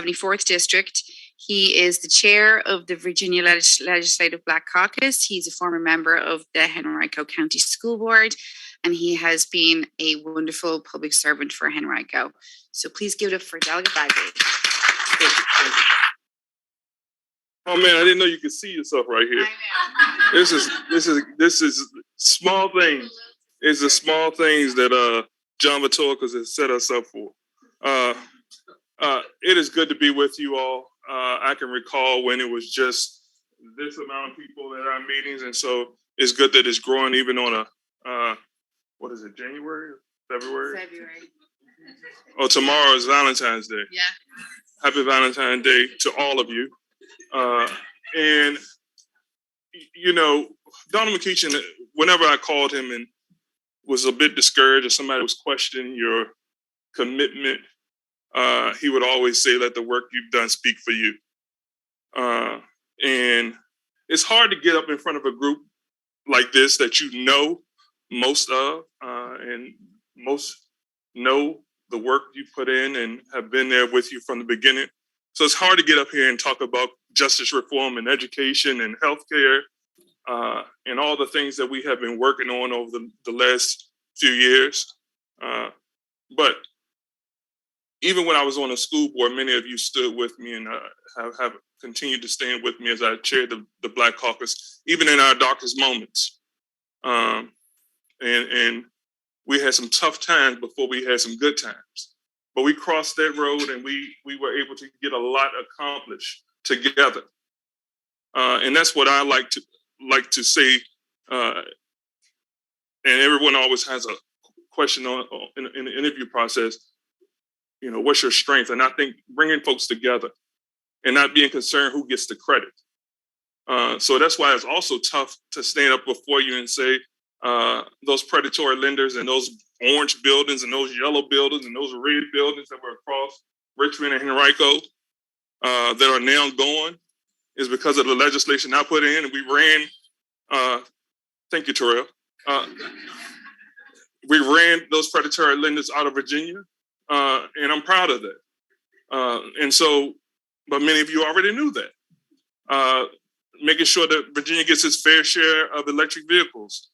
74th District. He is the chair of the Virginia Legislative Black Caucus. He's a former member of the Henrico County School Board, and he has been a wonderful public servant for Henrico. So please give it up for Delegate Bagby. Oh man, I didn't know you could see yourself right here. This is small things. It's the small things that John Matorkas has set us up for. It is good to be with you all. I can recall when it was just this amount of people at our meetings, and so it's good that it's growing even on a what is it, January, February? February. Oh, tomorrow is Valentine's Day. Yeah. Happy Valentine's Day to all of you. And you know, Donald McKeechin, whenever I called him and was a bit discouraged or somebody was questioning your commitment, he would always say, let the work you've done speak for you. And it's hard to get up in front of a group like this that you know most of, and most know the work you put in and have been there with you from the beginning. So it's hard to get up here and talk about justice reform and education and healthcare, and all the things that we have been working on over the last few years. But even when I was on the school board, many of you stood with me and have continued to stand with me as I chaired the Black Caucus, even in our darkest moments. And we had some tough times before we had some good times. But we crossed that road and we were able to get a lot accomplished together. And that's what I like to say. And everyone always has a question in the interview process. You know, what's your strength? And I think bringing folks together and not being concerned who gets the credit. So that's why it's also tough to stand up before you and say those predatory lenders and those orange buildings and those yellow buildings and those red buildings that were across Richmond and Henrico that are now gone is because of the legislation I put in. And we ran, thank you, Terrell. We ran those predatory lenders out of Virginia. And I'm proud of that. And so, but many of you already knew that. Making sure that Virginia gets its fair share of electric vehicles,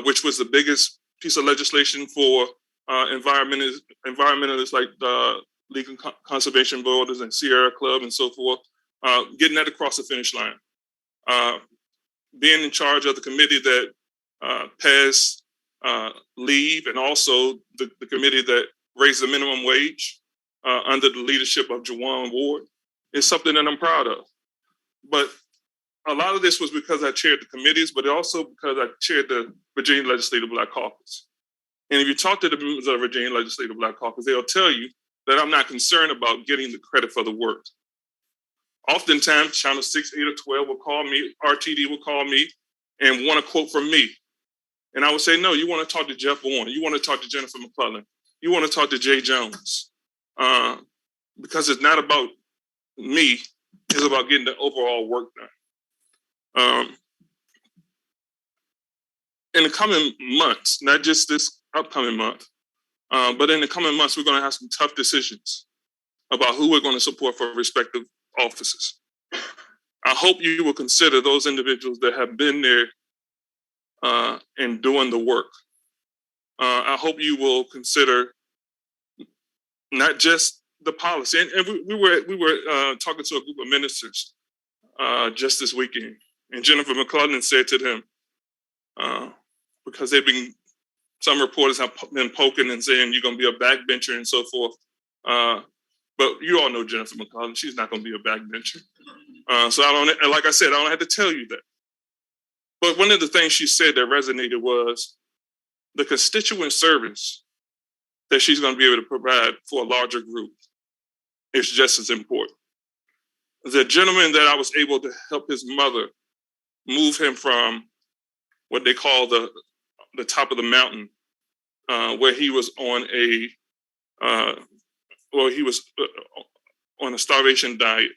which was the biggest piece of legislation for environmentalists like the League of Conservation Voters and Sierra Club and so forth, getting that across the finish line. Being in charge of the committee that passed leave and also the committee that raised the minimum wage under the leadership of Juwan Ward is something that I'm proud of. But a lot of this was because I chaired the committees, but also because I chaired the Virginia Legislative Black Caucus. And if you talk to the members of the Virginia Legislative Black Caucus, they'll tell you that I'm not concerned about getting the credit for the work. Oftentimes, Channel 6, 8, or 12 will call me, RTD will call me and want a quote from me. And I would say, no, you want to talk to Jeff Warren. You want to talk to Jennifer McClellan. You want to talk to Jay Jones. Because it's not about me, it's about getting the overall work done. In the coming months, not just this upcoming month, but in the coming months, we're going to have some tough decisions about who we're going to support for respective offices. I hope you will consider those individuals that have been there and doing the work. I hope you will consider not just the policy. And we were talking to a group of ministers just this weekend, and Jennifer McClellan said to them, because some reporters have been poking and saying you're going to be a backbencher and so forth. But you all know Jennifer McClellan; she's not going to be a backbencher. So like I said, I don't have to tell you that. But one of the things she said that resonated was the constituent service that she's going to be able to provide for a larger group is just as important. The gentleman that I was able to help his mother move him from what they call the top of the mountain, where he was on a starvation diet.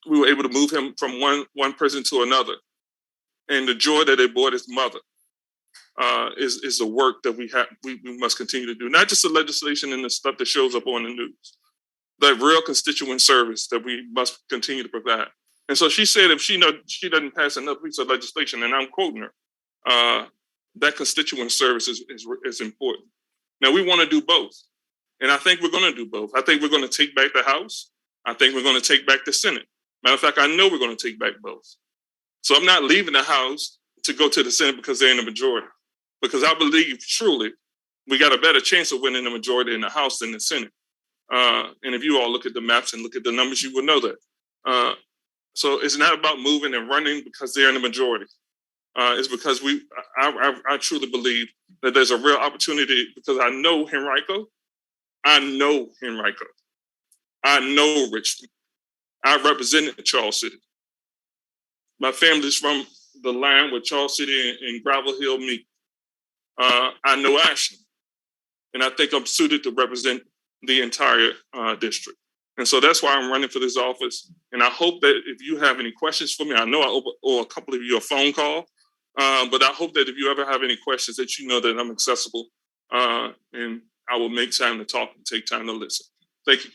We were able to move him from one prison to another. And the joy that it brought his mother is the work that we must continue to do. Not just the legislation and the stuff that shows up on the news, that real constituent service that we must continue to provide. And so she said if she doesn't pass another piece of legislation, and I'm quoting her, that constituent service is important. Now, we want to do both. And I think we're going to do both. I think we're going to take back the House. I think we're going to take back the Senate. Matter of fact, I know we're going to take back both. So I'm not leaving the House to go to the Senate because they're in the majority. Because I believe truly we got a better chance of winning the majority in the House than the Senate. And if you all look at the maps and look at the numbers, you will know that. So it's not about moving and running because they're in the majority. It's because I truly believe that there's a real opportunity because I know Henrico. I know Richmond. I represented Charles City. My family's from the line with Charles City and Gravel Hill meet. I know Ashland. And I think I'm suited to represent the entire district. And so that's why I'm running for this office. And I hope that if you have any questions for me, I know I owe a couple of you a phone call, but I hope that if you ever have any questions that you know that I'm accessible and I will make time to talk and take time to listen. Thank you.